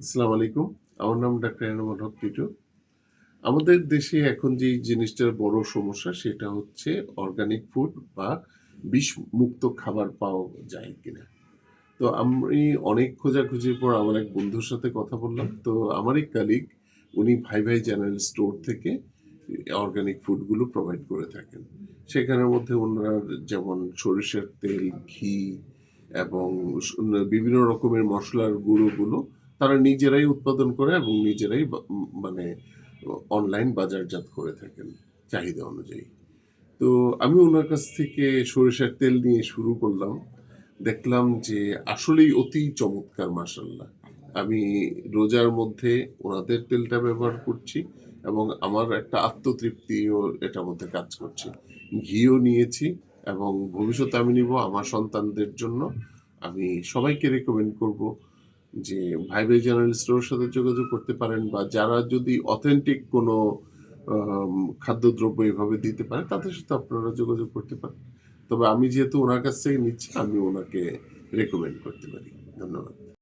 আসসালামু আলাইকুম। আমার নাম ডাক্তার এনামুল হক টিটু। আমাদের দেশে এখন যেই জিনিসটার বড় সমস্যা সেটা হচ্ছে অর্গানিক ফুড বা বিষমুক্ত খাবার পাওয়া যায় কিনা। তো আমি অনেক খোঁজাখুঁজির পর আমার এক বন্ধুর সাথে কথা বললাম। তো আমার এক কালিগ উনি ভাই ভাই জেনারেল স্টোর থেকে অর্গানিক ফুডগুলো প্রোভাইড করে থাকেন। সেখানের মধ্যে ওনার যেমন সরিষার তেল, ঘি এবং বিভিন্ন রকমের মসলার গুঁড়োগুলো তারা নিজেরাই উৎপাদন করে এবং নিজেরাই মানে অনলাইন বাজারজাত করে থাকেন চাহিদা অনুযায়ী। তো আমি ওনার কাছ থেকে সরিষার তেল নিয়ে শুরু করলাম। দেখলাম যে আসলেই অতি চমৎকার মাশাআল্লাহ। আমি রোজার মধ্যে ওনাদের তেলটা ব্যবহার করছি এবং আমার একটা আত্মতৃপ্তিও এটার মধ্যে কাজ করছে। ঘিও নিয়েছি এবং ভবিষ্যতে আমি নিব আমার সন্তানদের জন্য। আমি সবাইকে রেকমেন্ড করব যে ভাই ভাই জেনারেল স্টোরের সাথে যোগাযোগ করতে পারেন বা যারা যদি অথেন্টিক কোনো খাদ্যদ্রব্য এভাবে দিতে পারে তাদের সাথে আপনারা যোগাযোগ করতে পারেন। তবে আমি যেহেতু ওনার কাছ থেকে নিচ্ছি আমি ওনাকে রেকমেন্ড করতে পারি। ধন্যবাদ।